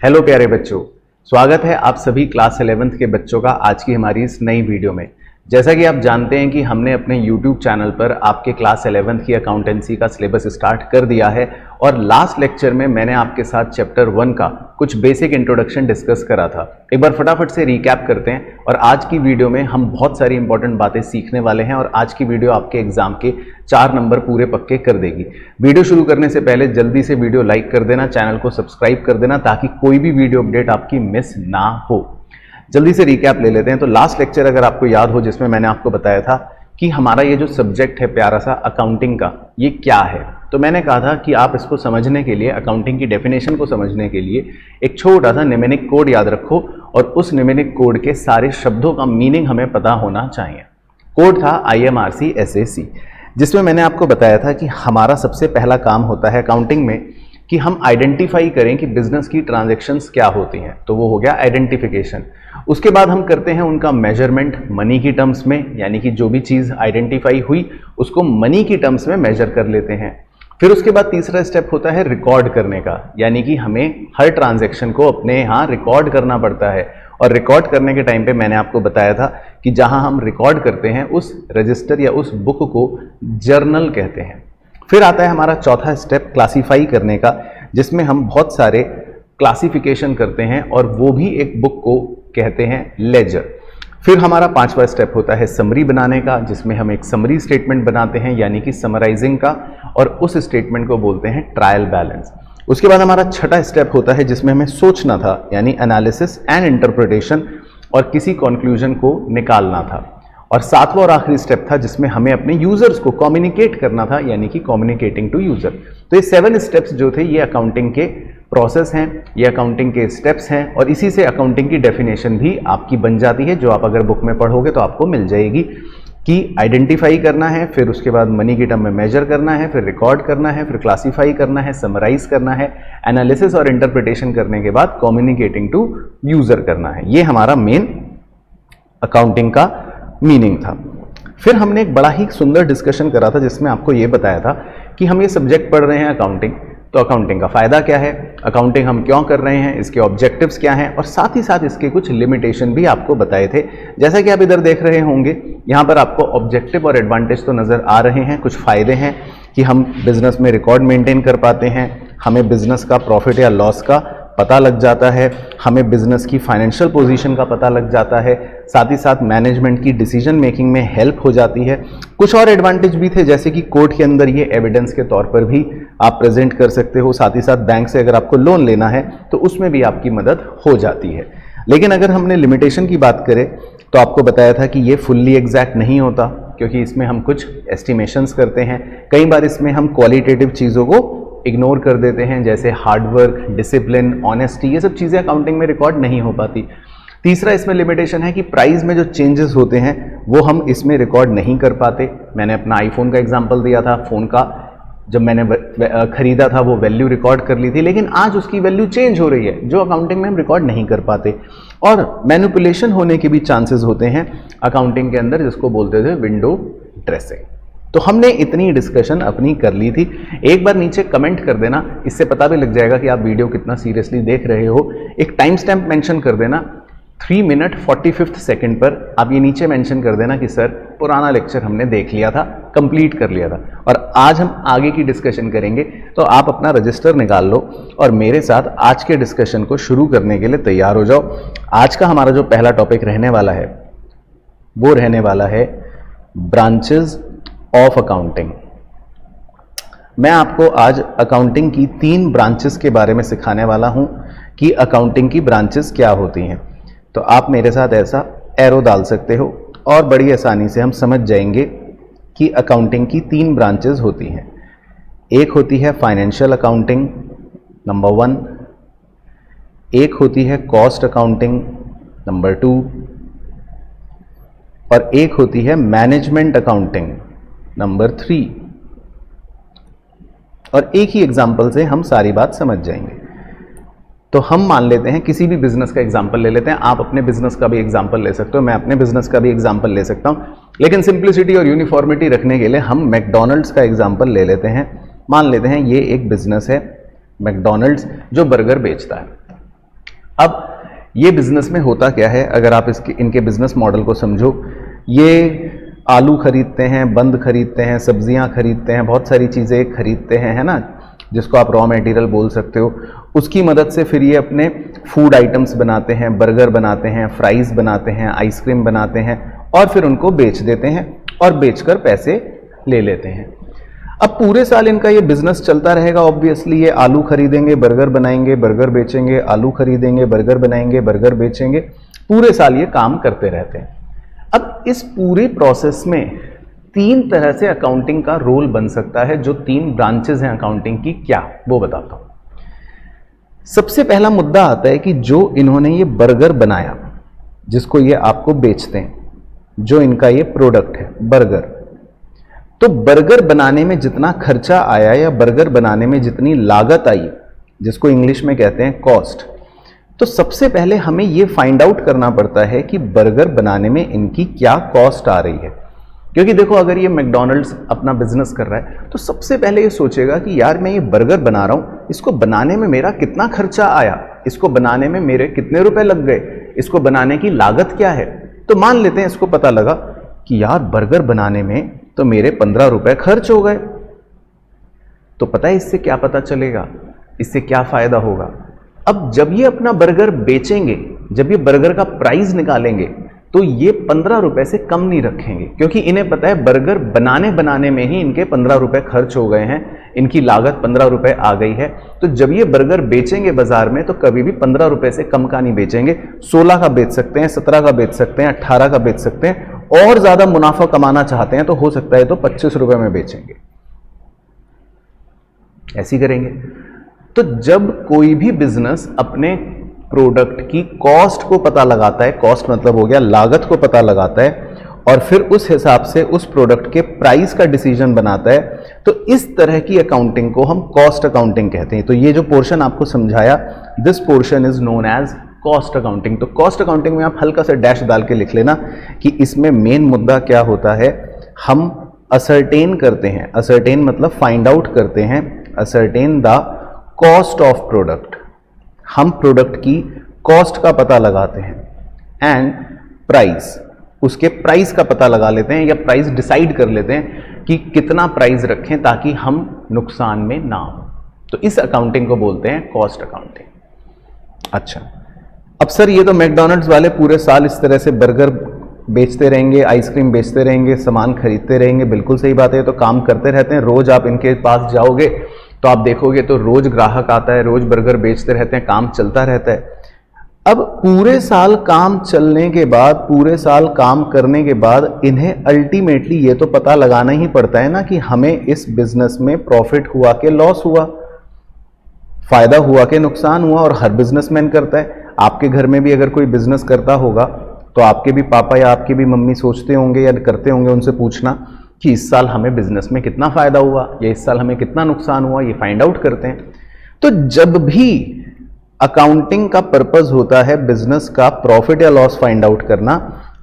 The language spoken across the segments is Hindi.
हेलो प्यारे बच्चों, स्वागत है आप सभी क्लास 11th के बच्चों का आज की हमारी इस नई वीडियो में। जैसा कि आप जानते हैं कि हमने अपने YouTube चैनल पर आपके क्लास 11th की अकाउंटेंसी का सिलेबस स्टार्ट कर दिया है और लास्ट लेक्चर में मैंने आपके साथ चैप्टर 1 का कुछ बेसिक इंट्रोडक्शन डिस्कस करा था। एक बार फटाफट से रिकैप करते हैं और आज की वीडियो में हम बहुत सारी इंपॉर्टेंट बातें सीखने वाले हैं और आज की वीडियो आपके एग्जाम के 4 नंबर पूरे पक्के कर देगी। वीडियो शुरू करने से पहले जल्दी से वीडियो लाइक कर देना, चैनल को सब्सक्राइब कर देना ताकि कोई भी वीडियो अपडेट आपकी मिस ना हो। जल्दी से रिकैप ले लेते हैं। तो लास्ट लेक्चर अगर आपको याद हो जिसमें मैंने आपको बताया था कि हमारा ये जो सब्जेक्ट है प्यारा सा अकाउंटिंग का, ये क्या है, तो मैंने कहा था कि आप इसको समझने के लिए, अकाउंटिंग की डेफिनेशन को समझने के लिए एक छोटा सा निमेनिक कोड याद रखो और उस निमेनिक कोड के सारे शब्दों का मीनिंग हमें पता होना चाहिए। कोड था IMRC SAC, जिसमें मैंने आपको बताया था कि हमारा सबसे पहला काम होता है अकाउंटिंग में कि हम आइडेंटिफाई करें कि बिजनेस की ट्रांजैक्शंस क्या होती हैं, तो वो हो गया आइडेंटिफिकेशन। उसके बाद हम करते हैं उनका मेजरमेंट मनी की टर्म्स में, यानी कि जो भी चीज़ आइडेंटिफाई हुई उसको मनी की टर्म्स में मेजर कर लेते हैं। फिर उसके बाद तीसरा स्टेप होता है रिकॉर्ड करने का, यानी कि हमें हर ट्रांजैक्शन को अपने यहाँ रिकॉर्ड करना पड़ता है और रिकॉर्ड करने के टाइम पे मैंने आपको बताया था कि जहाँ हम रिकॉर्ड करते हैं उस रजिस्टर या उस बुक को जर्नल कहते हैं। फिर आता है हमारा चौथा स्टेप क्लासीफाई करने का, जिसमें हम बहुत सारे क्लासिफिकेशन करते हैं और वो भी एक बुक को कहते हैं लेजर। फिर हमारा पांचवा स्टेप होता है समरी बनाने का, जिसमें हम एक समरी स्टेटमेंट बनाते हैं यानी कि समराइजिंग का, और उस स्टेटमेंट को बोलते हैं ट्रायल बैलेंस। उसके बाद हमारा छठा स्टेप होता है जिसमें हमें सोचना था, यानी एनालिसिस एंड इंटरप्रिटेशन, और किसी कंक्लूजन को निकालना था। और सातवां और आखिरी स्टेप था जिसमें हमें अपने यूजर्स को कम्युनिकेट करना था, यानी कि कम्युनिकेटिंग टू यूजर। तो ये 7 स्टेप्स जो थे ये अकाउंटिंग के प्रोसेस हैं, ये अकाउंटिंग के स्टेप्स हैं और इसी से अकाउंटिंग की डेफिनेशन भी आपकी बन जाती है, जो आप अगर बुक में पढ़ोगे तो आपको मिल जाएगी कि आइडेंटिफाई करना है, फिर उसके बाद मनी की टर्म में मेजर करना है, फिर रिकॉर्ड करना है, फिर क्लासीफाई करना है, समराइज करना है, एनालिसिस और इंटरप्रिटेशन करने के बाद कम्युनिकेटिंग टू यूजर करना है। ये हमारा मेन अकाउंटिंग का मीनिंग था। फिर हमने एक बड़ा ही सुंदर डिस्कशन करा था जिसमें आपको ये बताया था कि हम ये सब्जेक्ट पढ़ रहे हैं अकाउंटिंग, तो अकाउंटिंग का फायदा क्या है, अकाउंटिंग हम क्यों कर रहे हैं, इसके ऑब्जेक्टिव्स क्या हैं, और साथ ही साथ इसके कुछ लिमिटेशन भी आपको बताए थे। जैसा कि आप इधर देख रहे होंगे, यहाँ पर आपको ऑब्जेक्टिव और एडवांटेज तो नज़र आ रहे हैं। कुछ फायदे हैं कि हम बिजनेस में रिकॉर्ड मेंटेन कर पाते हैं, हमें बिजनेस का प्रॉफिट या लॉस का पता लग जाता है, हमें बिजनेस की फाइनेंशियल पोजीशन का पता लग जाता है, साथ ही साथ मैनेजमेंट की डिसीजन मेकिंग में हेल्प हो जाती है। कुछ और एडवांटेज भी थे, जैसे कि कोर्ट के अंदर ये एविडेंस के तौर पर भी आप प्रेजेंट कर सकते हो, साथ ही साथ बैंक से अगर आपको लोन लेना है तो उसमें भी आपकी मदद हो जाती है। लेकिन अगर हमने लिमिटेशन की बात करें तो आपको बताया था कि ये फुल्ली एग्जैक्ट नहीं होता, क्योंकि इसमें हम कुछ एस्टिमेशंस करते हैं, कई बार इसमें हम क्वालिटेटिव चीज़ों को इग्नोर कर देते हैं, जैसे हार्डवर्क, डिसिप्लिन, ऑनेस्टी, ये सब चीज़ें अकाउंटिंग में रिकॉर्ड नहीं हो पाती। तीसरा इसमें लिमिटेशन है कि प्राइस में जो चेंजेस होते हैं वो हम इसमें रिकॉर्ड नहीं कर पाते। मैंने अपना आईफोन का एग्जांपल दिया था, फ़ोन का जब मैंने खरीदा था वो वैल्यू रिकॉर्ड कर ली थी, लेकिन आज उसकी वैल्यू चेंज हो रही है जो अकाउंटिंग में हम रिकॉर्ड नहीं कर पाते। और मैनिपुलेशन होने के भी चांसेस होते हैं अकाउंटिंग के अंदर, जिसको बोलते थे विंडो ड्रेसिंग। तो हमने इतनी डिस्कशन अपनी कर ली थी। एक बार नीचे कमेंट कर देना, इससे पता भी लग जाएगा कि आप वीडियो कितना सीरियसली देख रहे हो। एक टाइम स्टैम्प मेंशन कर देना 3 मिनट 45 सेकंड पर। आप ये नीचे मेंशन कर देना कि सर पुराना लेक्चर हमने देख लिया था, कंप्लीट कर लिया था और आज हम आगे की डिस्कशन करेंगे। तो आप अपना रजिस्टर निकाल लो और मेरे साथ आज के डिस्कशन को शुरू करने के लिए तैयार हो जाओ। आज का हमारा जो पहला टॉपिक रहने वाला है वो रहने वाला है ब्रांचेस ऑफ अकाउंटिंग। मैं आपको आज अकाउंटिंग की 3 ब्रांचेस के बारे में सिखाने वाला हूं कि अकाउंटिंग की ब्रांचेस क्या होती हैं। तो आप मेरे साथ ऐसा एरो डाल सकते हो और बड़ी आसानी से हम समझ जाएंगे कि अकाउंटिंग की 3 ब्रांचेस होती हैं। एक होती है फाइनेंशियल अकाउंटिंग, नंबर 1। एक होती है कॉस्ट अकाउंटिंग, नंबर 2। और एक होती है मैनेजमेंट अकाउंटिंग, नंबर 3। और एक ही एग्जाम्पल से हम सारी बात समझ जाएंगे। तो हम मान लेते हैं किसी भी बिजनेस का एग्जाम्पल ले लेते हैं। आप अपने बिजनेस का भी एग्जाम्पल ले सकते हो, मैं अपने बिजनेस का भी एग्जाम्पल ले सकता हूं, लेकिन सिंप्लिसिटी और यूनिफॉर्मिटी रखने के लिए हम मैकडॉनल्ड्स का एग्जाम्पल ले लेते हैं। मान लेते हैं ये एक बिजनेस है मैकडॉनल्ड्स जो बर्गर बेचता है। अब ये बिजनेस में होता क्या है, अगर आप इनके बिजनेस मॉडल को समझो, ये आलू खरीदते हैं, बंद खरीदते हैं, सब्जियां खरीदते हैं, बहुत सारी चीज़ें खरीदते हैं, है ना, जिसको आप रॉ मटेरियल बोल सकते हो। उसकी मदद से फिर ये अपने फूड आइटम्स बनाते हैं, बर्गर बनाते हैं, फ्राइज़ बनाते हैं, आइसक्रीम बनाते हैं और फिर उनको बेच देते हैं और बेचकर पैसे ले लेते हैं। अब पूरे साल इनका ये बिजनेस चलता रहेगा। ऑब्वियसली ये आलू खरीदेंगे, बर्गर बनाएंगे, बर्गर बेचेंगे, आलू खरीदेंगे, बर्गर बनाएंगे, बर्गर बेचेंगे, पूरे साल ये काम करते रहते हैं। अब इस पूरे प्रोसेस में 3 तरह से अकाउंटिंग का रोल बन सकता है। जो 3 ब्रांचेस हैं अकाउंटिंग की, क्या वो बताता हूं। सबसे पहला मुद्दा आता है कि जो इन्होंने ये बर्गर बनाया, जिसको ये आपको बेचते हैं, जो इनका ये प्रोडक्ट है बर्गर, तो बर्गर बनाने में जितना खर्चा आया या बर्गर बनाने में जितनी लागत आई, जिसको इंग्लिश में कहते हैं कॉस्ट, तो सबसे पहले हमें ये फाइंड आउट करना पड़ता है कि बर्गर बनाने में इनकी क्या कॉस्ट आ रही है। क्योंकि देखो, अगर ये मैकडॉनल्ड्स अपना बिजनेस कर रहा है तो सबसे पहले ये सोचेगा कि यार मैं ये बर्गर बना रहा हूं, इसको बनाने में मेरा कितना खर्चा आया, इसको बनाने में मेरे कितने रुपए लग गए, इसको बनाने की लागत क्या है। तो मान लेते हैं इसको पता लगा कि यार बर्गर बनाने में तो मेरे 15 रुपए खर्च हो गए। तो पता है इससे क्या पता चलेगा, इससे क्या फायदा होगा। अब जब ये अपना बर्गर बेचेंगे, जब ये बर्गर का प्राइस निकालेंगे, तो ये 15 रुपए से कम नहीं रखेंगे, क्योंकि इन्हें पता है बर्गर बनाने में ही इनके 15 रुपए खर्च हो गए हैं, इनकी लागत 15 रुपए आ गई है। तो जब ये बर्गर बेचेंगे बाजार में, तो कभी भी 15 रुपए से कम का नहीं बेचेंगे, 16 का बेच सकते हैं, 17 का बेच सकते हैं, 18 का बेच सकते हैं। और ज्यादा मुनाफा कमाना चाहते हैं तो हो सकता है तो 25 रुपए में बेचेंगे, ऐसी करेंगे। तो जब कोई भी बिजनेस अपने प्रोडक्ट की कॉस्ट को पता लगाता है, कॉस्ट मतलब हो गया लागत को पता लगाता है, और फिर उस हिसाब से उस प्रोडक्ट के प्राइस का डिसीजन बनाता है, तो इस तरह की अकाउंटिंग को हम कॉस्ट अकाउंटिंग कहते हैं। तो ये जो पोर्शन आपको समझाया, this portion is known as cost accounting. तो कॉस्ट अकाउंटिंग में आप हल्का सा डैश डाल के लिख लेना कि इसमें मेन मुद्दा क्या होता है। हम असरटेन करते हैं, असरटेन मतलब फाइंड आउट करते हैं, ascertain the cost of product. हम प्रोडक्ट की कॉस्ट का पता लगाते हैं, एंड प्राइस, उसके प्राइस का पता लगा लेते हैं या प्राइस डिसाइड कर लेते हैं कि कितना प्राइस रखें ताकि हम नुकसान में ना हो। तो इस अकाउंटिंग को बोलते हैं कॉस्ट अकाउंटिंग। अच्छा, अब सर ये तो मैकडॉनल्ड्स वाले पूरे साल इस तरह से बर्गर बेचते रहेंगे, आइसक्रीम बेचते रहेंगे, सामान खरीदते रहेंगे, बिल्कुल सही बात है, तो काम करते रहते हैं। रोज आप इनके पास जाओगे तो आप देखोगे तो रोज ग्राहक आता है, रोज बर्गर बेचते रहते हैं, काम चलता रहता है। अब पूरे साल काम चलने के बाद, पूरे साल काम करने के बाद इन्हें अल्टीमेटली ये तो पता लगाना ही पड़ता है ना कि हमें इस बिजनेस में प्रॉफिट हुआ कि लॉस हुआ, फायदा हुआ कि नुकसान हुआ। और हर बिजनेसमैन करता है। आपके घर में भी अगर कोई बिजनेस करता होगा तो आपके भी पापा या आपकी भी मम्मी सोचते होंगे या करते होंगे, उनसे पूछना कि इस साल हमें बिजनेस में कितना फायदा हुआ या इस साल हमें कितना नुकसान हुआ, ये फाइंड आउट करते हैं। तो जब भी अकाउंटिंग का पर्पस होता है बिजनेस का प्रॉफिट या लॉस फाइंड आउट करना,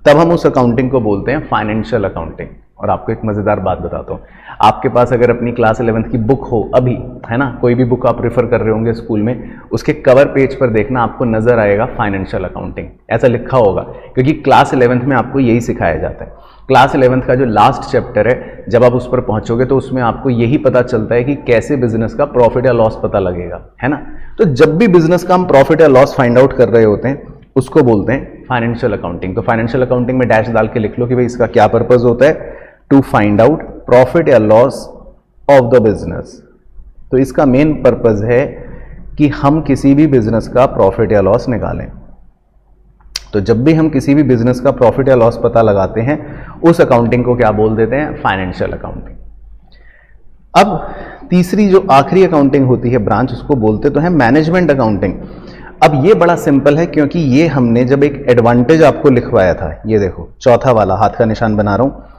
तब हम उस अकाउंटिंग को बोलते हैं फाइनेंशियल अकाउंटिंग। और आपको एक मजेदार बात बताता हूं, आपके पास अगर अपनी क्लास 11th की बुक हो अभी, है ना, कोई भी बुक आप रेफर कर रहे होंगे स्कूल में, उसके कवर पेज पर देखना आपको नजर आएगा फाइनेंशियल अकाउंटिंग, ऐसा लिखा होगा, क्योंकि क्लास 11th में आपको यही सिखाया जाता है। क्लास 11th का जो लास्ट चैप्टर है, जब आप उस पर पहुंचोगे तो उसमें आपको यही पता चलता है कि कैसे बिजनेस का प्रॉफिट या लॉस पता लगेगा, है ना। तो जब भी बिजनेस का हम प्रॉफिट या लॉस फाइंड आउट कर रहे होते हैं, उसको बोलते हैं फाइनेंशियल अकाउंटिंग। तो फाइनेंशियल अकाउंटिंग में डैश डाल के लिख लो कि भाई इसका क्या पर्पस होता है, टू फाइंड आउट प्रॉफिट या लॉस ऑफ द बिजनेस। तो इसका मेन पर्पस है कि हम किसी भी बिजनेस का प्रॉफिट या लॉस निकालें। तो जब भी हम किसी भी बिजनेस का प्रॉफिट या लॉस पता लगाते हैं, उस अकाउंटिंग को क्या बोल देते हैं, फाइनेंशियल अकाउंटिंग। अब तीसरी जो आखिरी अकाउंटिंग होती है ब्रांच, उसको बोलते तो है मैनेजमेंट अकाउंटिंग। अब ये बड़ा सिंपल है, क्योंकि ये हमने जब एक एडवांटेज आपको लिखवाया था, ये देखो चौथा वाला हाथ का निशान बना रहा हूं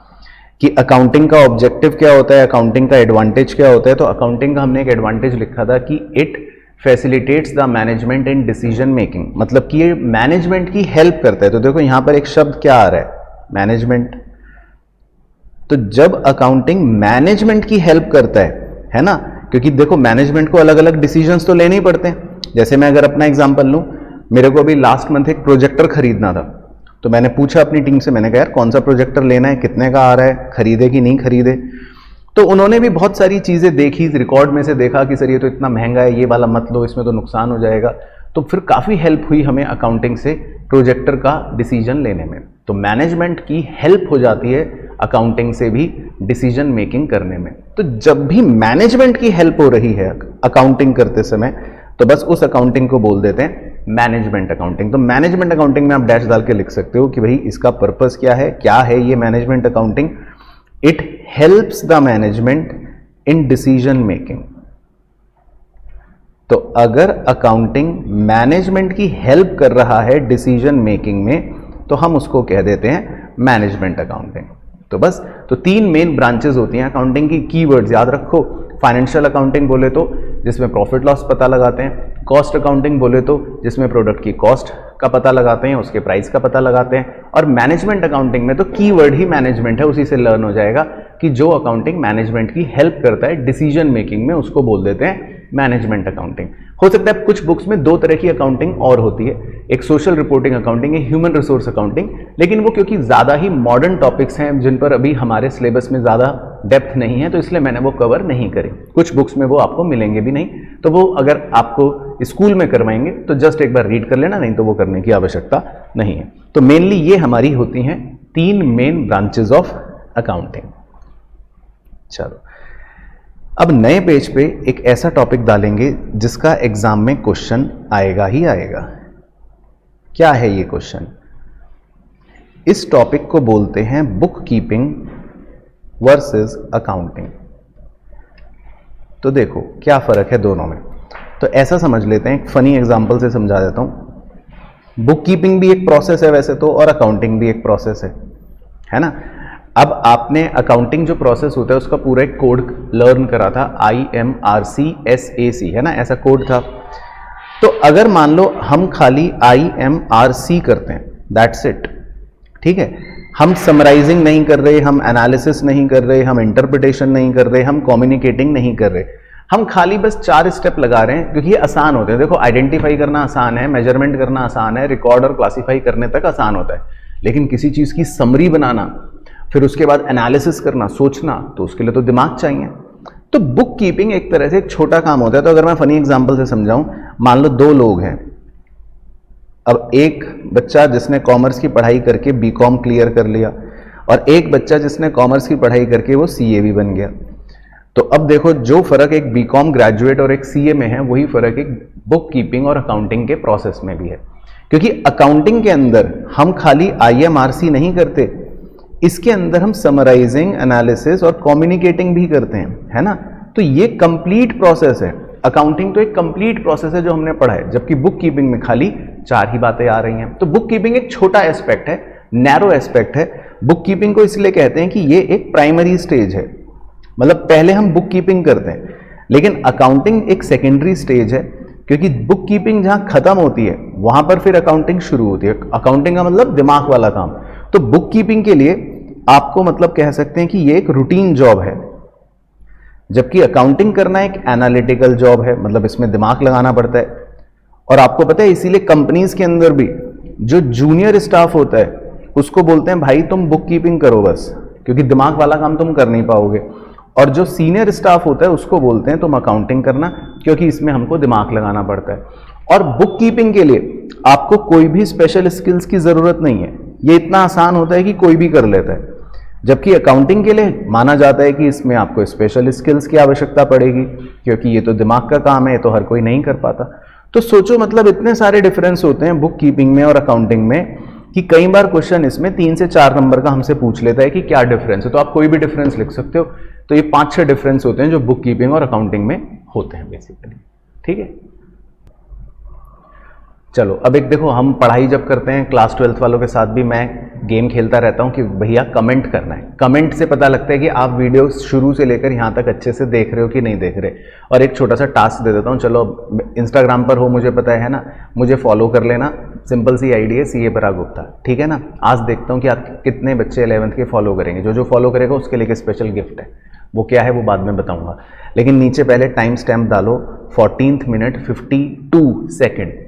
कि अकाउंटिंग का ऑब्जेक्टिव क्या होता है, अकाउंटिंग का एडवांटेज क्या होता है। तो अकाउंटिंग का हमने एक एडवांटेज लिखा था कि it facilitates the management in decision making, मतलब कि ये मैनेजमेंट की हेल्प करता है। तो देखो यहां पर एक शब्द क्या आ रहा है, मैनेजमेंट। तो जब अकाउंटिंग मैनेजमेंट की हेल्प करता है ना, क्योंकि देखो मैनेजमेंट को अलग अलग डिसीजंस तो लेने ही पड़ते हैं। जैसे मैं अगर अपना एग्जांपल लूं, मेरे को अभी लास्ट मंथ एक प्रोजेक्टर खरीदना था, तो मैंने पूछा अपनी टीम से, मैंने कहा यार कौन सा प्रोजेक्टर लेना है, कितने का आ रहा है, खरीदे कि नहीं खरीदे। तो उन्होंने भी बहुत सारी चीज़ें देखी, रिकॉर्ड में से देखा कि सर ये तो इतना महंगा है, ये वाला मत लो, इसमें तो नुकसान हो जाएगा। तो फिर काफ़ी हेल्प हुई हमें अकाउंटिंग से प्रोजेक्टर का डिसीजन लेने में। तो मैनेजमेंट की हेल्प हो जाती है अकाउंटिंग से भी डिसीजन मेकिंग करने में। तो जब भी मैनेजमेंट की हेल्प हो रही है अकाउंटिंग करते समय, तो बस उस अकाउंटिंग को बोल देते हैं मैनेजमेंट अकाउंटिंग। तो मैनेजमेंट अकाउंटिंग में आप डैश डाल के लिख सकते हो कि भाई इसका पर्पस क्या है ये management accounting. It helps the management in decision making. तो अगर अकाउंटिंग मैनेजमेंट की हेल्प कर रहा है डिसीजन मेकिंग में, तो हम उसको कह देते हैं मैनेजमेंट अकाउंटिंग। तो बस, तो 3 मेन ब्रांचेस होती हैं अकाउंटिंग की। कीवर्ड्स याद रखो, फाइनेंशियल अकाउंटिंग बोले तो जिसमें प्रॉफिट लॉस पता लगाते हैं, कॉस्ट अकाउंटिंग बोले तो जिसमें प्रोडक्ट की कॉस्ट का पता लगाते हैं, उसके प्राइस का पता लगाते हैं, और मैनेजमेंट अकाउंटिंग में तो कीवर्ड ही मैनेजमेंट है, उसी से लर्न हो जाएगा कि जो अकाउंटिंग मैनेजमेंट की हेल्प करता है डिसीजन मेकिंग में, उसको बोल देते हैं मैनेजमेंट अकाउंटिंग। हो सकता है कुछ बुक्स में 2 तरह की अकाउंटिंग और होती है, एक सोशल रिपोर्टिंग अकाउंटिंग है, ह्यूमन रिसोर्स अकाउंटिंग, लेकिन वो क्योंकि ज़्यादा ही मॉडर्न टॉपिक्स हैं जिन पर अभी हमारे सिलेबस में ज़्यादा डेप्थ नहीं है, तो इसलिए मैंने वो कवर नहीं करी। कुछ बुक्स में वो आपको मिलेंगे भी नहीं, तो वो अगर आपको स्कूल में करवाएंगे तो जस्ट एक बार रीड कर लेना, नहीं तो वो करने की आवश्यकता नहीं है। तो मेनली ये हमारी होती हैं 3 मेन ब्रांचेज ऑफ अकाउंटिंग। चलो, अब नए पेज पे एक ऐसा टॉपिक डालेंगे जिसका एग्जाम में क्वेश्चन आएगा ही आएगा। क्या है ये क्वेश्चन? इस टॉपिक को बोलते हैं बुक कीपिंग वर्सेस अकाउंटिंग। तो देखो क्या फर्क है दोनों में, तो ऐसा समझ लेते हैं, एक फनी एग्जांपल से समझा देता हूं। बुक कीपिंग भी एक प्रोसेस है वैसे तो, और अकाउंटिंग भी एक प्रोसेस है ना। अब आपने अकाउंटिंग जो प्रोसेस होता है उसका पूरा एक कोड लर्न करा था, IMRC है ना, ऐसा कोड था। तो अगर मान लो हम खाली IMRC करते हैं, दैट्स इट, ठीक है, हम समराइजिंग नहीं कर रहे, हम एनालिसिस नहीं कर रहे, हम इंटरप्रिटेशन नहीं कर रहे, हम कम्युनिकेटिंग नहीं कर रहे, हम खाली बस 4 स्टेप लगा रहे हैं क्योंकि ये आसान होते हैं। देखो, आइडेंटिफाई करना आसान है, मेजरमेंट करना आसान है, रिकॉर्ड और क्लासीफाई करने तक आसान होता है, लेकिन किसी चीज की समरी बनाना, फिर उसके बाद एनालिसिस करना, सोचना, तो उसके लिए तो दिमाग चाहिए। तो बुक कीपिंग एक तरह से एक छोटा काम होता है। तो अगर मैं फनी एग्जांपल से समझाऊं, मान लो 2 लोग हैं। अब एक बच्चा जिसने कॉमर्स की पढ़ाई करके बीकॉम क्लियर कर लिया, और एक बच्चा जिसने कॉमर्स की पढ़ाई करके वो CA भी बन गया। तो अब देखो, जो फर्क एक बीकॉम ग्रेजुएट और एक CA में है, वही फर्क एक बुक कीपिंग और अकाउंटिंग के प्रोसेस में भी है। क्योंकि अकाउंटिंग के अंदर हम खाली IMRC नहीं करते, इसके अंदर हम समराइजिंग, एनालिसिस और कम्युनिकेटिंग भी करते हैं, है ना। तो ये कंप्लीट प्रोसेस है। अकाउंटिंग तो एक कंप्लीट प्रोसेस है जो हमने पढ़ा है, जबकि बुक कीपिंग में खाली 4 ही बातें आ रही हैं। तो बुक कीपिंग एक छोटा एस्पेक्ट है, नैरो एस्पेक्ट है। बुक कीपिंग को इसलिए कहते हैं कि ये एक प्राइमरी स्टेज है, मतलब पहले हम बुक कीपिंग करते हैं, लेकिन अकाउंटिंग एक सेकेंडरी स्टेज है, क्योंकि बुक कीपिंग जहां खत्म होती है वहां पर फिर अकाउंटिंग शुरू होती है। अकाउंटिंग का मतलब दिमाग वाला काम। तो बुक कीपिंग के लिए आपको मतलब कह सकते हैं कि ये एक रूटीन जॉब है, जबकि अकाउंटिंग करना एक एनालिटिकल जॉब है, मतलब इसमें दिमाग लगाना पड़ता है। और आपको पता है, इसीलिए कंपनीज के अंदर भी जो जूनियर स्टाफ होता है उसको बोलते हैं भाई तुम बुक कीपिंग करो बस, क्योंकि दिमाग वाला काम तुम कर नहीं पाओगे। और जो सीनियर स्टाफ होता है उसको बोलते हैं तुम अकाउंटिंग करना, क्योंकि इसमें हमको दिमाग लगाना पड़ता है। और बुक कीपिंग के लिए आपको कोई भी स्पेशल स्किल्स की जरूरत नहीं है, ये इतना आसान होता है कि कोई भी कर लेता है। जबकि अकाउंटिंग के लिए माना जाता है कि इसमें आपको स्पेशल स्किल्स की आवश्यकता पड़ेगी, क्योंकि ये तो दिमाग का काम है, तो हर कोई नहीं कर पाता। तो सोचो, मतलब इतने सारे डिफरेंस होते हैं बुक कीपिंग में और अकाउंटिंग में कि कई बार क्वेश्चन इसमें 3 से 4 नंबर का हमसे पूछ लेता है कि क्या डिफरेंस है। तो आप कोई भी डिफरेंस लिख सकते हो। तो ये 5-6 डिफरेंस होते हैं जो बुक कीपिंग और अकाउंटिंग में होते हैं बेसिकली, ठीक है। चलो, अब एक देखो, हम पढ़ाई जब करते हैं क्लास 12th वालों के साथ भी मैं गेम खेलता रहता हूं कि भैया कमेंट करना है। कमेंट से पता लगता है कि आप वीडियो शुरू से लेकर यहां तक अच्छे से देख रहे हो कि नहीं देख रहे। और एक छोटा सा टास्क दे देता हूं, चलो इंस्टाग्राम पर हो मुझे पता है ना, मुझे फॉलो कर लेना, सिंपल सी आईडी है CA पराग गुप्ता, ठीक है ना। आज देखता हूं कि आप कितने बच्चे 11th के फॉलो करेंगे। जो जो फॉलो करेगा उसके लिए एक स्पेशल गिफ्ट है, वो क्या है वो बाद में बताऊंगा। लेकिन नीचे पहले टाइम स्टैम्प डालो 14 मिनट 52 सेकेंड।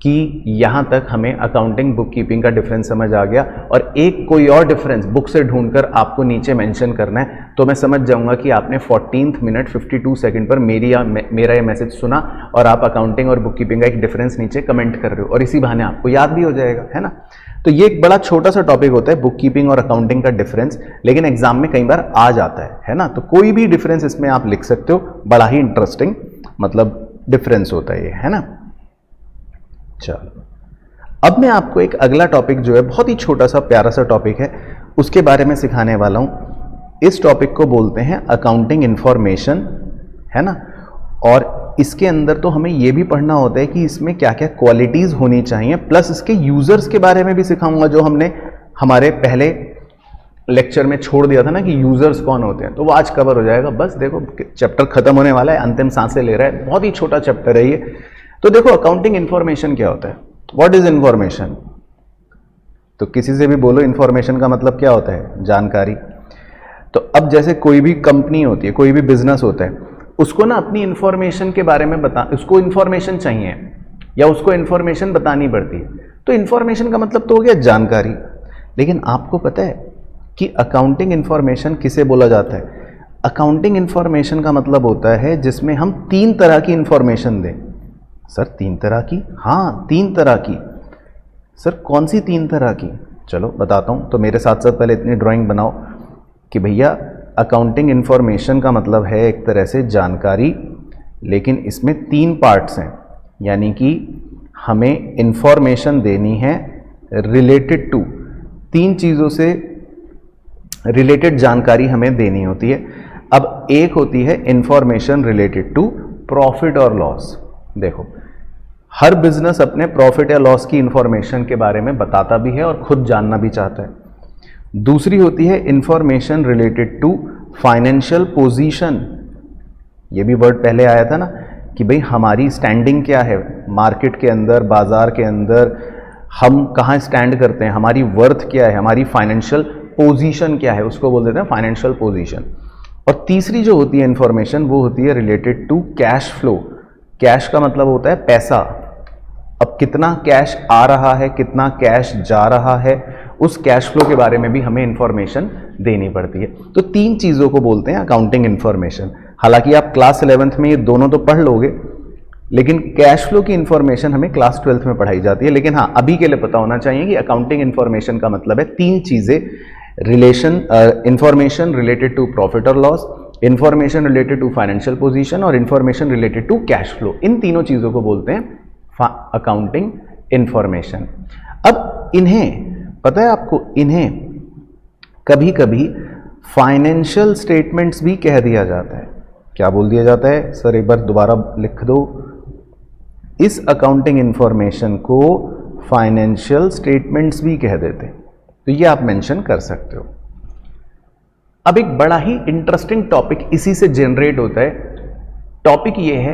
कि यहाँ तक हमें अकाउंटिंग बुक कीपिंग का डिफरेंस समझ आ गया और एक कोई और डिफरेंस बुक से ढूंढकर आपको नीचे मेंशन करना है, तो मैं समझ जाऊंगा कि आपने 14th मिनट 52 सेकंड पर मेरा ये मैसेज सुना और आप अकाउंटिंग और बुक कीपिंग का एक डिफरेंस नीचे कमेंट कर रहे हो, और इसी बहाने आपको याद भी हो जाएगा, है ना। तो ये एक बड़ा छोटा सा टॉपिक होता है बुक कीपिंग और अकाउंटिंग का डिफरेंस, लेकिन एग्जाम में कई बार आ जाता है ना। तो कोई भी डिफरेंस इसमें आप लिख सकते हो, बड़ा ही इंटरेस्टिंग मतलब डिफरेंस होता है ये, है ना। चलो अब मैं आपको एक अगला टॉपिक जो है बहुत ही छोटा सा प्यारा सा टॉपिक है उसके बारे में सिखाने वाला हूं। इस टॉपिक को बोलते हैं अकाउंटिंग इंफॉर्मेशन, है ना। और इसके अंदर तो हमें यह भी पढ़ना होता है कि इसमें क्या क्या क्वालिटीज होनी चाहिए, प्लस इसके यूजर्स के बारे में भी सिखाऊंगा, जो हमने हमारे पहले लेक्चर में छोड़ दिया था ना कि यूजर्स कौन होते हैं, तो वो आज कवर हो जाएगा। बस देखो चैप्टर खत्म होने वाला है, अंतिम सांसें ले रहा है, बहुत ही छोटा चैप्टर है ये। तो देखो अकाउंटिंग इंफॉर्मेशन क्या होता है, व्हाट इज इंफॉर्मेशन। तो किसी से भी बोलो इंफॉर्मेशन का मतलब क्या होता है, जानकारी। तो अब जैसे कोई भी कंपनी होती है, कोई भी बिजनेस होता है, उसको ना अपनी इंफॉर्मेशन के बारे में उसको इंफॉर्मेशन चाहिए या उसको इंफॉर्मेशन बतानी पड़ती है। तो इंफॉर्मेशन का मतलब तो हो गया जानकारी। लेकिन आपको पता है कि अकाउंटिंग इंफॉर्मेशन किसे बोला जाता है। अकाउंटिंग इंफॉर्मेशन का मतलब होता है जिसमें हम 3 तरह की इंफॉर्मेशन दें। सर 3 तरह की? हाँ 3 तरह की। सर कौन सी 3 तरह की? चलो बताता हूँ। तो मेरे साथ साथ पहले इतनी ड्राइंग बनाओ कि भैया अकाउंटिंग इंफॉर्मेशन का मतलब है एक तरह से जानकारी, लेकिन इसमें 3 पार्ट्स हैं। यानी कि हमें इंफॉर्मेशन देनी है रिलेटेड टू, 3 चीज़ों से रिलेटेड जानकारी हमें देनी होती है। अब एक होती है इंफॉर्मेशन रिलेटेड टू प्रॉफिट और लॉस। देखो हर बिजनेस अपने प्रॉफिट या लॉस की इंफॉर्मेशन के बारे में बताता भी है और खुद जानना भी चाहता है। दूसरी होती है information related to financial position. ये भी वर्ड पहले आया था ना कि भाई हमारी स्टैंडिंग क्या है मार्केट के अंदर, बाजार के अंदर, हम कहाँ स्टैंड करते हैं, हमारी वर्थ क्या है, हमारी फाइनेंशियल पोजीशन क्या है, उसको बोल देते हैं फाइनेंशियल पोजीशन। और तीसरी जो होती है इंफॉर्मेशन वो होती है related to cash flow. Cash का मतलब होता है पैसा। अब कितना कैश आ रहा है, कितना कैश जा रहा है, उस कैश फ्लो के बारे में भी हमें इंफॉर्मेशन देनी पड़ती है। तो 3 चीज़ों को बोलते हैं अकाउंटिंग इंफॉर्मेशन। हालांकि आप क्लास 11th में ये दोनों तो पढ़ लोगे, लेकिन कैश फ्लो की इंफॉर्मेशन हमें क्लास 12th में पढ़ाई जाती है। लेकिन हाँ अभी के लिए पता होना चाहिए कि अकाउंटिंग इंफॉर्मेशन का मतलब है 3 चीज़ें, इंफॉर्मेशन रिलेटेड टू प्रॉफिट और loss, information related to financial position और information related to cash flow. इन तीनों चीज़ों को बोलते हैं अकाउंटिंग इंफॉर्मेशन। अब इन्हें पता है आपको, इन्हें कभी कभी फाइनेंशियल स्टेटमेंट्स भी कह दिया जाता है। क्या बोल दिया जाता है सर, एक बार दोबारा लिख दो। इस अकाउंटिंग इंफॉर्मेशन को फाइनेंशियल स्टेटमेंट्स भी कह देते हैं। तो ये आप मेंशन कर सकते हो। अब एक बड़ा ही इंटरेस्टिंग टॉपिक इसी से जनरेट होता है। टॉपिक ये है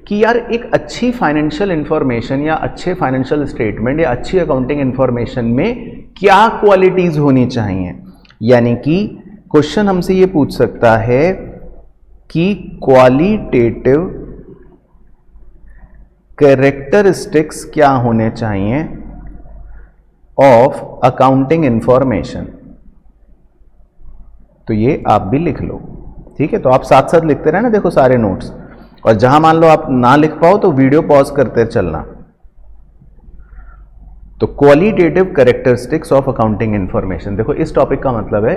कि यार एक अच्छी फाइनेंशियल इंफॉर्मेशन या अच्छे फाइनेंशियल स्टेटमेंट या अच्छी अकाउंटिंग इंफॉर्मेशन में क्या क्वालिटीज होनी चाहिए। यानी कि क्वेश्चन हमसे ये पूछ सकता है कि क्वालिटेटिव कैरेक्टरिस्टिक्स क्या होने चाहिए ऑफ अकाउंटिंग इंफॉर्मेशन। तो ये आप भी लिख लो, ठीक है। तो आप साथ साथ लिखते रहना, देखो सारे नोट्स, और जहां मान लो आप ना लिख पाओ तो वीडियो पॉज करते चलना। तो qualitative characteristics of accounting information, देखो इस टॉपिक का मतलब है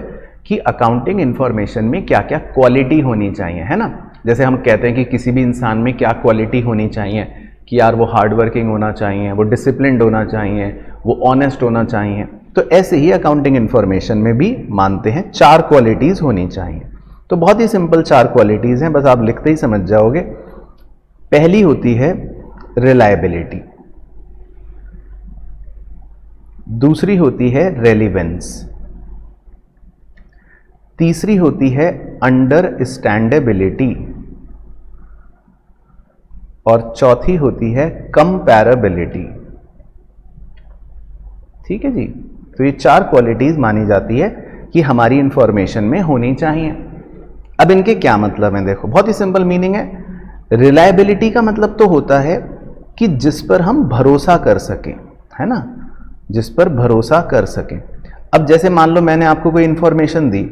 कि अकाउंटिंग इंफॉर्मेशन में क्या क्या क्वालिटी होनी चाहिए, है ना। जैसे हम कहते हैं कि किसी भी इंसान में क्या क्वालिटी होनी चाहिए कि यार वो हार्ड वर्किंग होना चाहिए, वो डिसिप्लिन्ड होना चाहिए, वो ऑनेस्ट होना चाहिए। तो ऐसे ही अकाउंटिंग इंफॉर्मेशन में भी मानते हैं 4 क्वालिटीज होनी चाहिए। तो बहुत ही सिंपल 4 क्वालिटीज हैं, बस आप लिखते ही समझ जाओगे। पहली होती है रिलायबिलिटी, दूसरी होती है रेलिवेंस, तीसरी होती है अंडरस्टैंडेबिलिटी, और चौथी होती है कंपैरेबिलिटी। ठीक है जी। तो ये 4 क्वालिटीज मानी जाती है कि हमारी इंफॉर्मेशन में होनी चाहिए। अब इनके क्या मतलब हैं, देखो बहुत ही सिंपल मीनिंग है। रिलायबिलिटी का मतलब तो होता है कि जिस पर हम भरोसा कर सकें, है ना, जिस पर भरोसा कर सकें। अब जैसे मान लो मैंने आपको कोई इंफॉर्मेशन दी,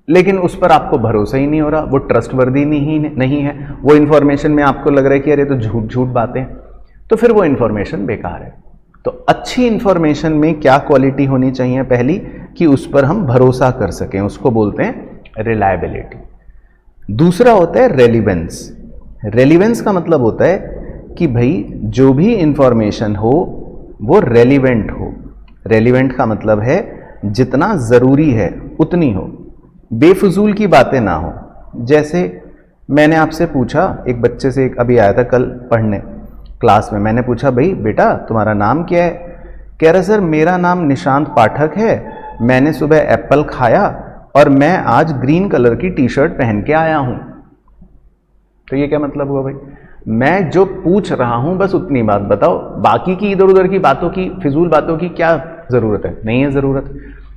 लेकिन उस पर आपको भरोसा ही नहीं हो रहा, वो ट्रस्टवर्दी नहीं है, वो इंफॉर्मेशन में आपको लग रहा है कि अरे तो झूठ झूठ बातें, तो फिर वो इंफॉर्मेशन बेकार है। तो अच्छी इंफॉर्मेशन में क्या क्वालिटी होनी चाहिए? पहली, कि उस पर हम भरोसा कर सकें, उसको बोलते हैं रिलायबिलिटी। दूसरा होता है रेलिवेंस। रेलिवेंस का मतलब होता है कि भाई जो भी इंफॉर्मेशन हो वो रेलिवेंट हो। रेलिवेंट का मतलब है जितना जरूरी है उतनी हो, बेफजूल की बातें ना हो। जैसे मैंने आपसे पूछा, एक बच्चे से अभी आया था कल पढ़ने क्लास में, मैंने पूछा भाई बेटा तुम्हारा नाम क्या है? कह रहा सर मेरा नाम निशांत पाठक है, मैंने सुबह एप्पल खाया और मैं आज ग्रीन कलर की टी शर्ट पहन के आया हूं। तो ये क्या मतलब हुआ भाई? मैं जो पूछ रहा हूं बस उतनी बात बताओ, बाकी की इधर उधर की बातों की, फिजूल बातों की क्या जरूरत है? नहीं है जरूरत।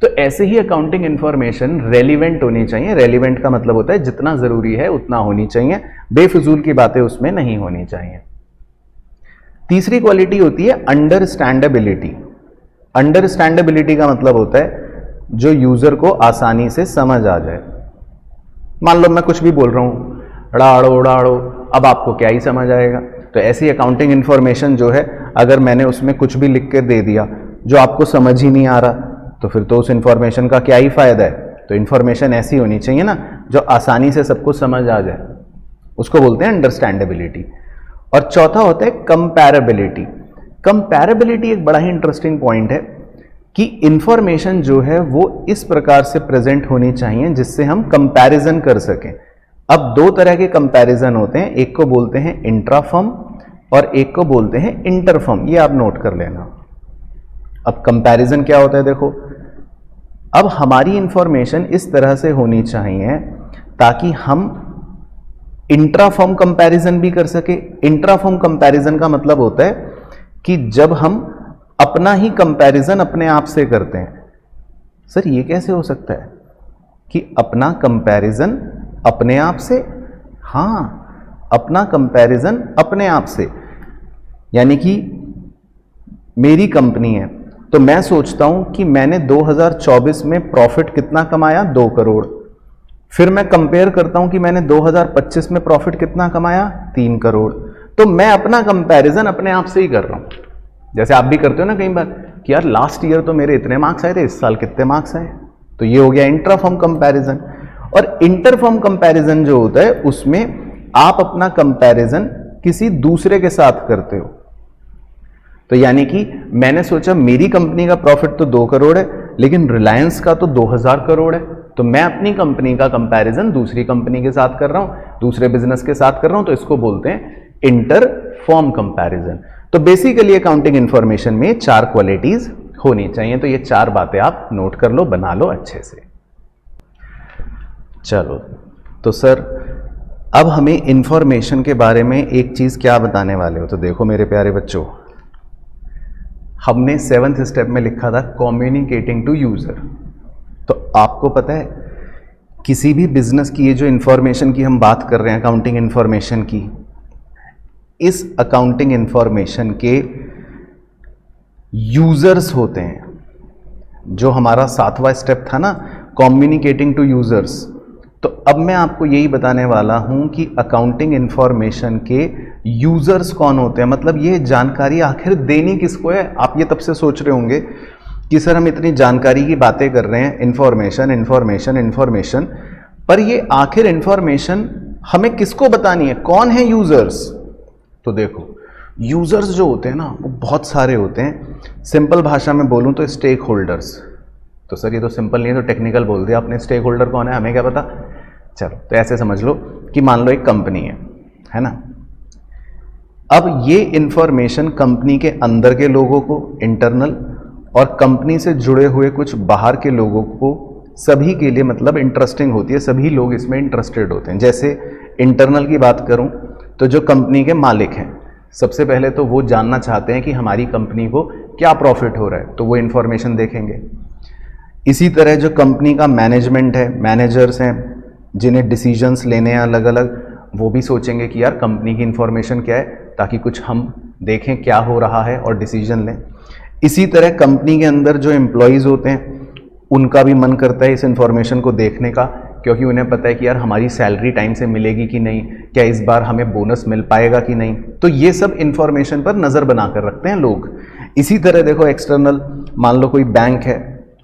तो ऐसे ही अकाउंटिंग इंफॉर्मेशन रेलिवेंट होनी चाहिए। रेलिवेंट का मतलब होता है जितना जरूरी है उतना होनी चाहिए, बेफिजूल की बातें उसमें नहीं होनी चाहिए। तीसरी क्वालिटी होती है अंडरस्टैंडेबिलिटी। अंडरस्टैंडेबिलिटी का मतलब होता है जो यूजर को आसानी से समझ आ जाए। मान लो मैं कुछ भी बोल रहा हूं, अड़ाड़ो उड़ाड़ो, अब आपको क्या ही समझ आएगा? तो ऐसी अकाउंटिंग इंफॉर्मेशन जो है, अगर मैंने उसमें कुछ भी लिख के दे दिया जो आपको समझ ही नहीं आ रहा, तो फिर तो उस इंफॉर्मेशन का क्या ही फायदा है? तो इंफॉर्मेशन ऐसी होनी चाहिए ना जो आसानी से सबको समझ आ जाए, उसको बोलते हैं अंडरस्टैंडेबिलिटी। और चौथा होता है कंपैरेबिलिटी। कंपैरेबिलिटी एक बड़ा ही इंटरेस्टिंग पॉइंट है कि इंफॉर्मेशन जो है वो इस प्रकार से प्रेजेंट होनी चाहिए जिससे हम कंपैरिजन कर सकें। अब दो तरह के कंपैरिजन होते हैं, एक को बोलते हैं इंट्राफर्म और एक को बोलते हैं इंटरफर्म। ये आप नोट कर लेना। अब कंपैरिजन क्या होता है? देखो, अब हमारी इंफॉर्मेशन इस तरह से होनी चाहिए ताकि हम इंट्राफर्म कंपैरिजन भी कर सके। इंट्राफर्म कंपैरिजन का मतलब होता है कि जब हम अपना ही कंपैरिजन अपने आप से करते हैं। सर ये कैसे हो सकता है कि अपना कंपैरिजन अपने आप से? हाँ, अपना कंपैरिजन अपने आप से, यानी कि मेरी कंपनी है तो मैं सोचता हूं कि मैंने 2024 में प्रॉफिट कितना कमाया? 2 करोड़। फिर मैं कंपेयर करता हूं कि मैंने 2025 में प्रॉफिट कितना कमाया? 3 करोड़। तो मैं अपना कंपैरिजन अपने आप से ही कर रहा हूं। जैसे आप भी करते हो ना कई बार कि यार लास्ट ईयर तो मेरे इतने मार्क्स आए थे, इस साल कितने मार्क्स आए? तो ये हो गया इंट्राफर्म कंपैरिजन। और इंटरफर्म कंपैरिजन जो होता है उसमें आप अपना कंपैरिजन किसी दूसरे के साथ करते हो। तो यानी कि मैंने सोचा मेरी कंपनी का प्रॉफिट तो 2 करोड़ है, लेकिन रिलायंस का तो 2000 करोड़ है, तो मैं अपनी कंपनी का कंपैरिजन दूसरी कंपनी के साथ कर रहा हूं, दूसरे बिजनेस के साथ कर रहा हूं, तो इसको बोलते हैं इंटरफर्म कंपैरिजन। तो बेसिकली अकाउंटिंग इंफॉर्मेशन में 4 क्वालिटीज होनी चाहिए। तो ये 4 बातें आप नोट कर लो, बना लो अच्छे से। चलो, तो सर अब हमें इंफॉर्मेशन के बारे में एक चीज क्या बताने वाले हो? तो देखो मेरे प्यारे बच्चों, हमने 7th स्टेप में लिखा था कम्युनिकेटिंग टू यूजर। तो आपको पता है किसी भी बिजनेस की ये जो इंफॉर्मेशन की हम बात कर रहे हैं, अकाउंटिंग इंफॉर्मेशन की, इस अकाउंटिंग इंफॉर्मेशन के यूजर्स होते हैं। जो हमारा 7वां स्टेप था ना, कम्युनिकेटिंग टू यूजर्स, तो अब मैं आपको यही बताने वाला हूं कि अकाउंटिंग इंफॉर्मेशन के यूजर्स कौन होते हैं। मतलब ये जानकारी आखिर देनी किसको है? आप ये तब से सोच रहे होंगे कि सर हम इतनी जानकारी की बातें कर रहे हैं, इंफॉर्मेशन इंफॉर्मेशन इंफॉर्मेशन, पर ये आखिर इंफॉर्मेशन हमें किसको बतानी है? कौन है यूजर्स? तो देखो, यूजर्स जो होते हैं ना वो बहुत सारे होते हैं। सिंपल भाषा में बोलूं तो स्टेक होल्डर्स। तो सर ये तो सिंपल नहीं है, तो टेक्निकल बोल दिया आपने। स्टेक होल्डर कौन है, हमें क्या पता? चलो, तो ऐसे समझ लो कि मान लो एक कंपनी है ना। अब ये इंफॉर्मेशन कंपनी के अंदर के लोगों को, इंटरनल, और कंपनी से जुड़े हुए कुछ बाहर के लोगों को, सभी के लिए मतलब इंटरेस्टिंग होती है। सभी लोग इसमें इंटरेस्टेड होते हैं। जैसे इंटरनल की बात करूं तो जो कंपनी के मालिक हैं, सबसे पहले तो वो जानना चाहते हैं कि हमारी कंपनी को क्या प्रॉफिट हो रहा है, तो वो इंफॉर्मेशन देखेंगे। इसी तरह जो कंपनी का मैनेजमेंट है, मैनेजर्स हैं जिन्हें डिसीजंस लेने हैं अलग अलग, वो भी सोचेंगे कि यार कंपनी की इंफॉर्मेशन क्या है, ताकि कुछ हम देखें क्या हो रहा है और डिसीजन लें। इसी तरह कंपनी के अंदर जो एम्प्लॉयज़ होते हैं उनका भी मन करता है इस इन्फॉर्मेशन को देखने का, क्योंकि उन्हें पता है कि यार हमारी सैलरी टाइम से मिलेगी कि नहीं, क्या इस बार हमें बोनस मिल पाएगा कि नहीं। तो ये सब इन्फॉर्मेशन पर नज़र बना कर रखते हैं लोग। इसी तरह देखो एक्सटर्नल, मान लो कोई बैंक है,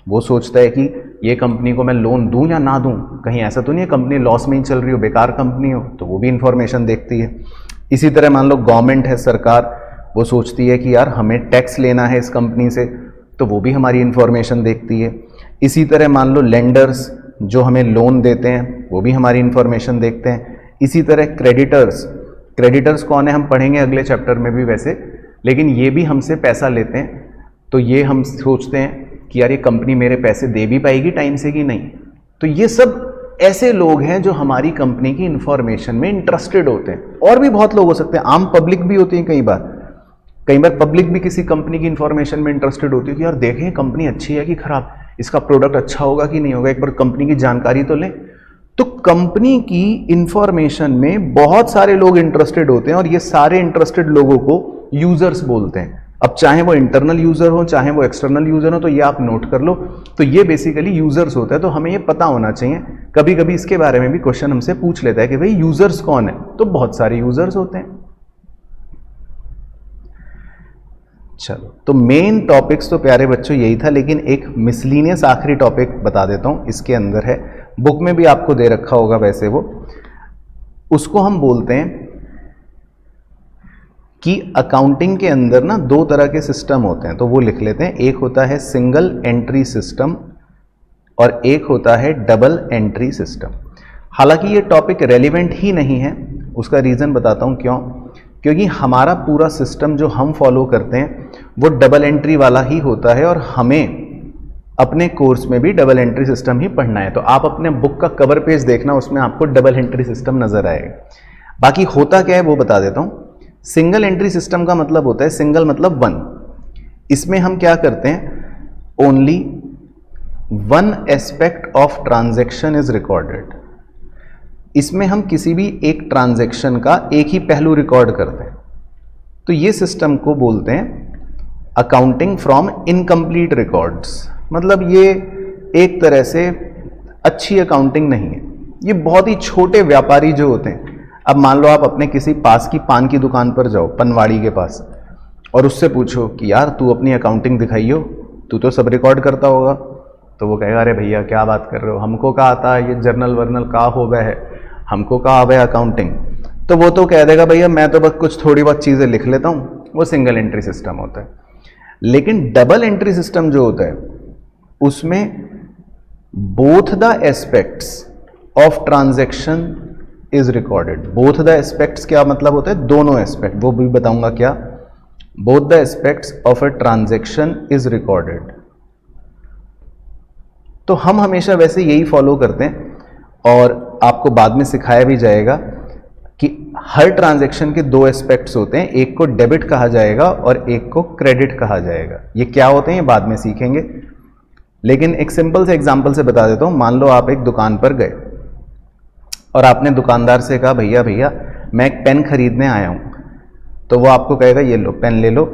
वो सोचता है कि ये कंपनी को मैं लोन दूं या ना दूं, कहीं ऐसा तो नहीं है कंपनी लॉस में ही चल रही हो, बेकार कंपनी हो, तो वो भी इन्फॉर्मेशन देखती है। इसी तरह मान लो गवर्नमेंट है, सरकार, वो सोचती है कि यार हमें टैक्स लेना है इस कंपनी से, तो वो भी हमारी इन्फॉर्मेशन देखती है। इसी तरह मान लो लेंडर्स जो हमें लोन देते हैं वो भी हमारी इन्फॉर्मेशन देखते हैं। इसी तरह क्रेडिटर्स, क्रेडिटर्स कौन है हम पढ़ेंगे अगले चैप्टर में भी वैसे, लेकिन ये भी हमसे पैसा लेते हैं, तो ये हम सोचते हैं कि यार ये कंपनी मेरे पैसे दे भी पाएगी टाइम से कि नहीं। तो ये सब ऐसे लोग हैं जो हमारी कंपनी की इंफॉर्मेशन में इंटरेस्टेड होते हैं। और भी बहुत लोग हो सकते हैं, आम पब्लिक भी होती है, कई बार पब्लिक भी किसी कंपनी की इंफॉर्मेशन में इंटरेस्टेड होती है कि यार देखें कंपनी अच्छी है कि खराब, इसका प्रोडक्ट अच्छा होगा कि नहीं होगा, एक बार कंपनी की जानकारी तो लें। तो कंपनी की इंफॉर्मेशन में बहुत सारे लोग इंटरेस्टेड होते हैं और ये सारे इंटरेस्टेड लोगों को यूजर्स बोलते हैं। अब चाहे वो इंटरनल यूजर हो चाहे वो एक्सटर्नल यूजर हो, तो ये आप नोट कर लो। तो ये बेसिकली यूजर्स होता है, तो हमें ये पता होना चाहिए। कभी कभी इसके बारे में भी क्वेश्चन हमसे पूछ लेता है कि भाई यूजर्स कौन है, तो बहुत सारे यूजर्स होते हैं। चलो, तो मेन टॉपिक्स तो प्यारे बच्चों यही था, लेकिन एक मिसलिनियस आखिरी टॉपिक बता देता हूं, इसके अंदर है, बुक में भी आपको दे रखा होगा वैसे वो, उसको हम बोलते हैं कि अकाउंटिंग के अंदर ना दो तरह के सिस्टम होते हैं, तो वो लिख लेते हैं। एक होता है सिंगल एंट्री सिस्टम और एक होता है डबल एंट्री सिस्टम। हालांकि ये टॉपिक रेलिवेंट ही नहीं है, उसका रीज़न बताता हूँ क्यों। क्योंकि हमारा पूरा सिस्टम जो हम फॉलो करते हैं वो डबल एंट्री वाला ही होता है और हमें अपने कोर्स में भी डबल एंट्री सिस्टम ही पढ़ना है। तो आप अपने बुक का कवर पेज देखना, उसमें आपको डबल एंट्री सिस्टम नजर आएगा। बाकी होता क्या है वो बता देता हूँ। सिंगल एंट्री सिस्टम का मतलब होता है, सिंगल मतलब वन, इसमें हम क्या करते हैं, only one aspect of transaction is recorded. इसमें हम किसी भी एक ट्रांजैक्शन का एक ही पहलू रिकॉर्ड करते हैं। तो ये सिस्टम को बोलते हैं अकाउंटिंग फ्रॉम इनकम्प्लीट रिकॉर्ड्स। मतलब ये एक तरह से अच्छी अकाउंटिंग नहीं है, ये बहुत ही छोटे व्यापारी जो होते हैं। अब मान लो आप अपने किसी पास की पान की दुकान पर जाओ, पनवाड़ी के पास, और उससे पूछो कि यार तू अपनी अकाउंटिंग दिखाइयो, तू तो सब रिकॉर्ड करता होगा। तो वो कहेगा अरे भैया क्या बात कर रहे हो, हमको क्या आता है, ये जर्नल वर्नल का हो गया है, हमको क्या आवे अकाउंटिंग। तो वो तो कह देगा भैया मैं तो बस कुछ थोड़ी बहुत चीज़ें लिख लेता हूँ। वो सिंगल एंट्री सिस्टम होता है। लेकिन डबल एंट्री सिस्टम जो होता है उसमें both the aspects of transaction is recorded. Both the aspects क्या मतलब होता है, दोनों एस्पेक्ट, वो भी बताऊंगा क्या। Both the aspects of a transaction is recorded. तो हम हमेशा वैसे यही फॉलो करते हैं और आपको बाद में सिखाया भी जाएगा कि हर ट्रांजैक्शन के दो एस्पेक्ट्स होते हैं, एक को डेबिट कहा जाएगा और एक को क्रेडिट कहा जाएगा। ये क्या होते हैं ये बाद में सीखेंगे, लेकिन एक सिंपल से एग्जांपल से बता देता हूं। मान लो आप एक दुकान पर गए और आपने दुकानदार से कहा भैया भैया मैं एक पेन खरीदने आया हूं। तो वो आपको कहेगा ये लो पेन ले लो,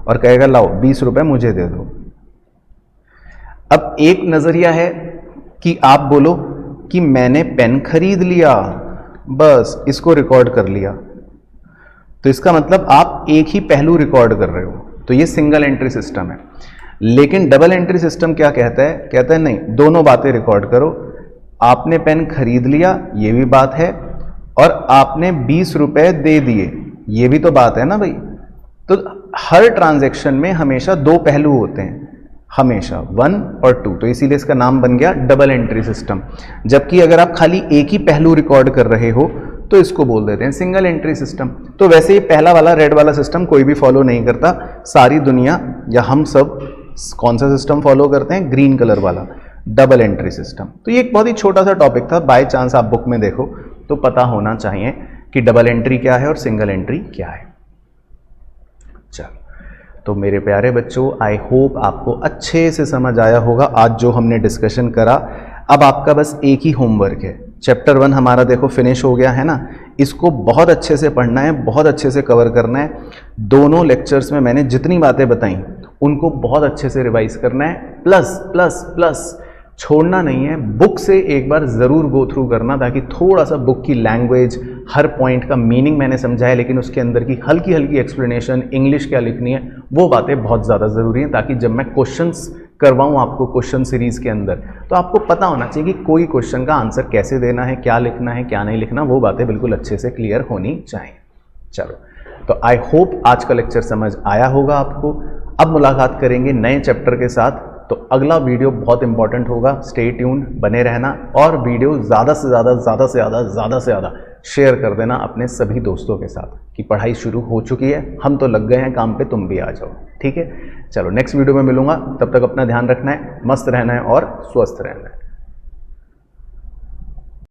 और कहेगा लाओ 20 रुपए मुझे दे दो। अब एक नजरिया है कि आप बोलो कि मैंने पेन खरीद लिया, बस इसको रिकॉर्ड कर लिया। तो इसका मतलब आप एक ही पहलू रिकॉर्ड कर रहे हो, तो ये सिंगल एंट्री सिस्टम है। लेकिन डबल एंट्री सिस्टम क्या कहता है, कहता है नहीं, दोनों बातें रिकॉर्ड करो। आपने पेन खरीद लिया ये भी बात है, और आपने 20 रुपए दे दिए ये भी तो बात है ना भाई। तो हर ट्रांजैक्शन में हमेशा दो पहलू होते हैं, हमेशा 1 और 2, तो इसीलिए इसका नाम बन गया डबल एंट्री सिस्टम। जबकि अगर आप खाली एक ही पहलू रिकॉर्ड कर रहे हो तो इसको बोल देते हैं सिंगल एंट्री सिस्टम। तो वैसे ही पहला वाला रेड वाला सिस्टम कोई भी फॉलो नहीं करता, सारी दुनिया या हम सब कौन सा सिस्टम फॉलो करते हैं, ग्रीन कलर वाला, डबल एंट्री सिस्टम। तो ये एक बहुत ही छोटा सा टॉपिक था, बाय चांस आप बुक में देखो तो पता होना चाहिए कि डबल एंट्री क्या है और सिंगल एंट्री क्या है। चलो, तो मेरे प्यारे बच्चों, आई होप आपको अच्छे से समझ आया होगा आज जो हमने डिस्कशन करा। अब आपका बस एक ही होमवर्क है, चैप्टर 1 हमारा देखो फिनिश हो गया है ना। इसको बहुत अच्छे से पढ़ना है, बहुत अच्छे से कवर करना है। दोनों लेक्चर्स में मैंने जितनी बातें बताई उनको बहुत अच्छे से रिवाइज करना है, प्लस प्लस प्लस छोड़ना नहीं है। बुक से एक बार ज़रूर गो थ्रू करना, ताकि थोड़ा सा बुक की लैंग्वेज, हर पॉइंट का मीनिंग मैंने समझाया, लेकिन उसके अंदर की हल्की हल्की एक्सप्लेनेशन, इंग्लिश क्या लिखनी है, वो बातें बहुत ज़्यादा ज़रूरी हैं, ताकि जब मैं क्वेश्चंस करवाऊँ आपको क्वेश्चन सीरीज़ के अंदर, तो आपको पता होना चाहिए कि कोई क्वेश्चन का आंसर कैसे देना है, क्या लिखना है, क्या नहीं लिखना, वो बातें बिल्कुल अच्छे से क्लियर होनी चाहिए। चलो, तो आई होप आज का लेक्चर समझ आया होगा आपको। अब मुलाकात करेंगे नए चैप्टर के साथ, तो अगला वीडियो बहुत इंपॉर्टेंट होगा। स्टे ट्यून्ड, बने रहना, और वीडियो ज़्यादा से ज़्यादा शेयर कर देना अपने सभी दोस्तों के साथ कि पढ़ाई शुरू हो चुकी है, हम तो लग गए हैं काम पे, तुम भी आ जाओ। ठीक है, चलो नेक्स्ट वीडियो में मिलूंगा, तब तक अपना ध्यान रखना है, मस्त रहना है और स्वस्थ रहना है।